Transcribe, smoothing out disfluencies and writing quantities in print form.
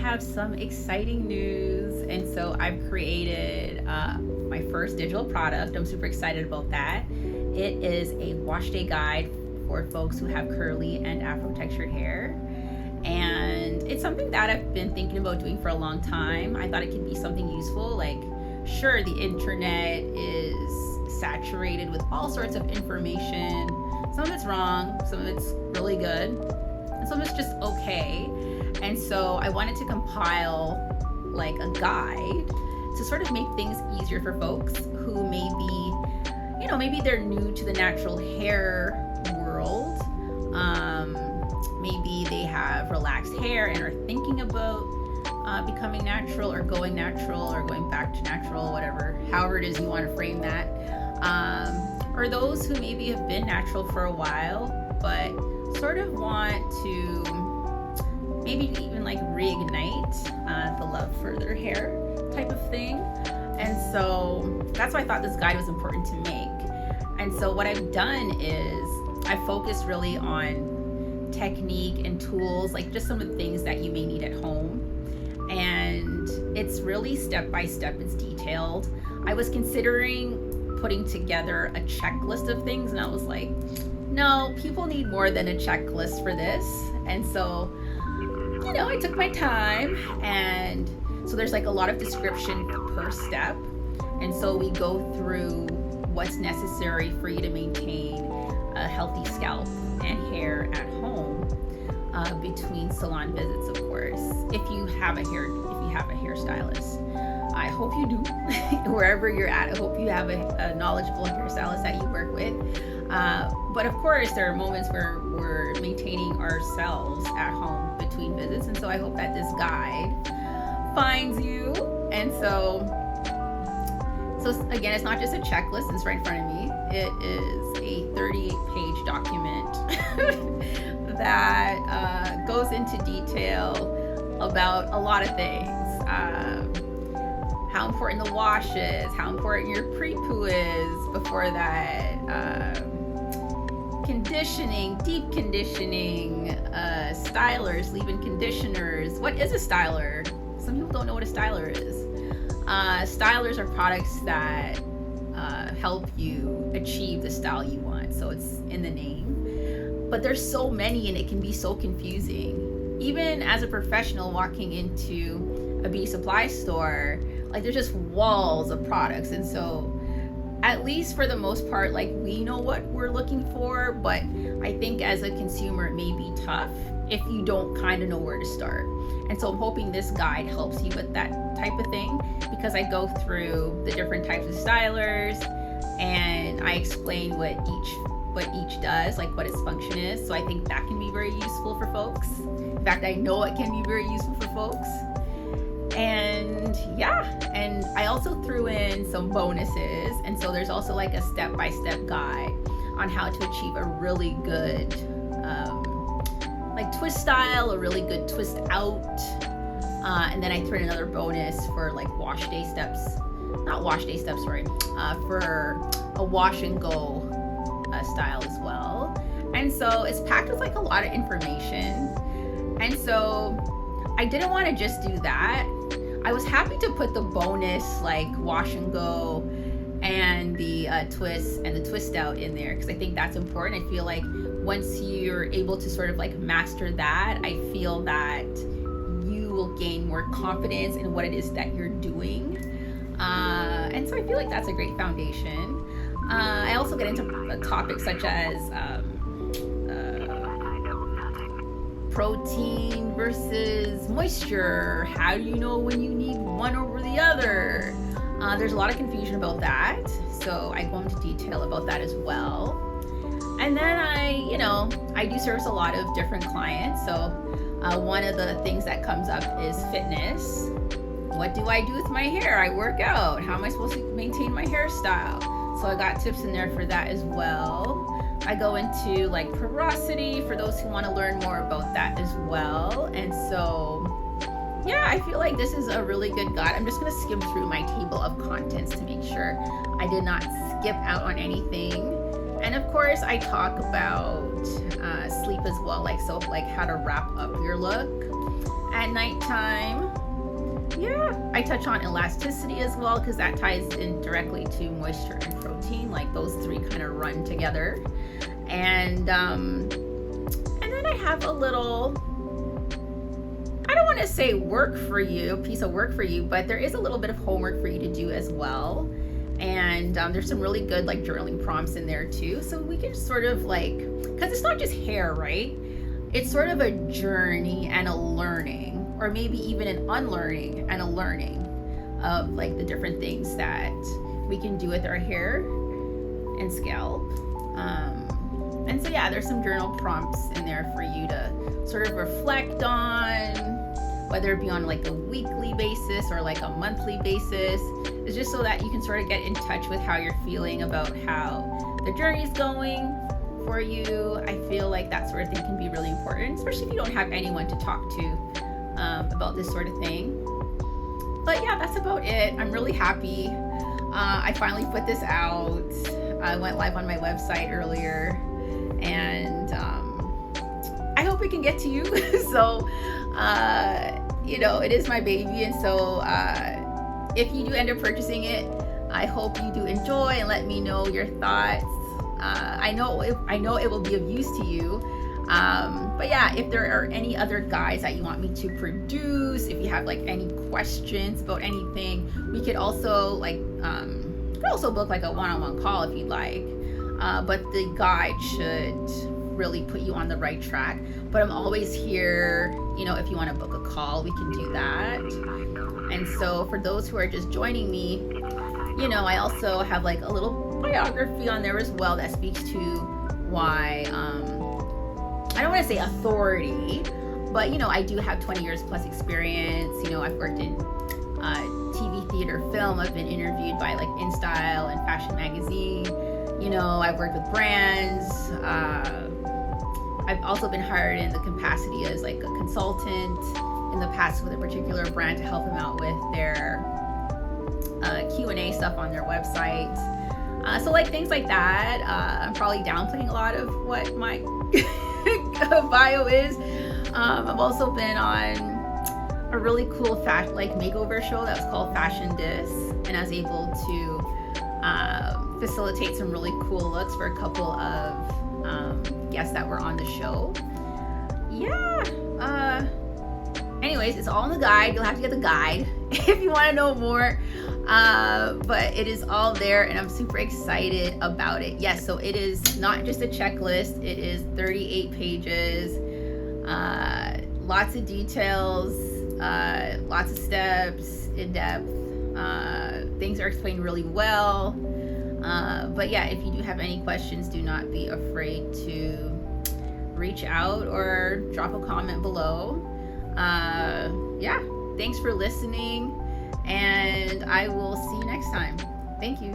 have some exciting news. And so I've created my first digital product. I'm super excited about that. It is a wash day guide for folks who have curly and Afro-textured hair. And it's something that I've been thinking about doing for a long time. I thought it could be something useful. Like, sure, the internet is saturated with all sorts of information. Some of it's wrong, some of it's really good, and some of it's just okay. And so I wanted to compile like a guide to sort of make things easier for folks who maybe they're new to the natural hair world. Maybe they have relaxed hair and are thinking about becoming natural or going back to natural, however it is you want to frame that. Or those who maybe have been natural for a while, but sort of want to maybe even like reignite the love for their hair type of thing. And so that's why I thought this guide was important to make. And so what I've done is I focused really on technique and tools, like just some of the things that you may need at home. And it's really step by step, it's detailed. I was considering putting together a checklist of things, and I was like, no, people need more than a checklist for this. And so, I took my time, and so there's like a lot of description per step. And so we go through what's necessary for you to maintain a healthy scalp and hair at home, between salon visits, of course. If you have a hairstylist, I hope you do. Wherever you're at, I hope you have a knowledgeable hairstylist that you work with. But of course, there are moments where we're maintaining ourselves at home between visits, and so I hope that this guide finds you. And so again, it's not just a checklist, it's right in front of me. It is a 38-page document that goes into detail about a lot of things. How important the wash is, how important your pre-poo is before that, conditioning, deep conditioning, stylers, leave-in conditioners. What is a styler? Some people don't know what a styler is. Stylers are products that help you achieve the style you want, so it's in the name. But there's so many, and it can be so confusing. Even as a professional walking into a beauty supply store, like there's just walls of products. And so at least for the most part, like we know what we're looking for, but I think as a consumer, it may be tough if you don't kind of know where to start. And so I'm hoping this guide helps you with that type of thing, because I go through the different types of stylers and I explain what each does, like what its function is. So I think that can be very useful for folks. In fact, I know it can be very useful for folks. And and I also threw in some bonuses. And so there's also like a step-by-step guide on how to achieve a really good like twist style, a really good twist out. And then I threw in another bonus for like for a wash and go style as well. And so it's packed with like a lot of information. And so I didn't want to just do that. I was happy to put the bonus like wash and go and the twist and the twist out in there, because I think that's important. I feel like once you're able to sort of like master that, I feel that you will gain more confidence in what it is that you're doing. And so I feel like that's a great foundation. I also get into topics such as protein versus moisture. How do you know when you need one over the other? There's a lot of confusion about that, so I go into detail about that as well. And then I do service a lot of different clients. So one of the things that comes up is fitness. What do I do with my hair? I work out. How am I supposed to maintain my hairstyle? So I got tips in there for that as well. I go into like porosity for those who want to learn more about that as well. And so I feel like this is a really good guide. I'm just going to skim through my table of contents to make sure I did not skip out on anything. And of course, I talk about sleep as well, like how to wrap up your look. And at nighttime, I touch on elasticity as well, because that ties in directly to moisture and protein. Like those three kind of run together. And then I have a little, I don't want to say piece of work for you, but there is a little bit of homework for you to do as well. And there's some really good like journaling prompts in there too. So we can sort of like, because it's not just hair, right? It's sort of a journey and a learning, or maybe even an unlearning and a learning of like the different things that we can do with our hair and scalp. And so there's some journal prompts in there for you to sort of reflect on, whether it be on like a weekly basis or like a monthly basis. It's just so that you can sort of get in touch with how you're feeling about how the journey is going for you. I feel like that sort of thing can be really important, especially if you don't have anyone to talk to about this sort of thing. But that's about it. I'm really happy. I finally put this out. I went live on my website earlier, and I hope it can get to you. So, it is my baby, and so if you do end up purchasing it, I hope you do enjoy and let me know your thoughts. I know it will be of use to you. But if there are any other guides that you want me to produce, if you have like any questions about anything, we could also book like a one-on-one call if you'd like. But the guide should really put you on the right track. But I'm always here, if you want to book a call, we can do that. And so for those who are just joining me, I also have like a little biography on there as well that speaks to why, I don't want to say authority, but I do have 20 years plus experience. I've worked in TV, theater, film. I've been interviewed by like InStyle and Fashion Magazine. I've worked with brands. I've also been hired in the capacity as like a consultant in the past with a particular brand to help them out with their Q&A stuff on their website. So like things like that. I'm probably downplaying a lot of what my bio is. I've also been on a really cool makeover show that was called Fashion Dis, and I was able to facilitate some really cool looks for a couple of guests that were on the show. Anyways, it's all in the guide. You'll have to get the guide if you want to know more. But it is all there, and I'm super excited about it. Yes, so it is not just a checklist. It is 38 pages, lots of details, lots of steps, in depth. Things are explained really well. But if you do have any questions, do not be afraid to reach out or drop a comment below. Thanks for listening, and I will see you next time. Thank you.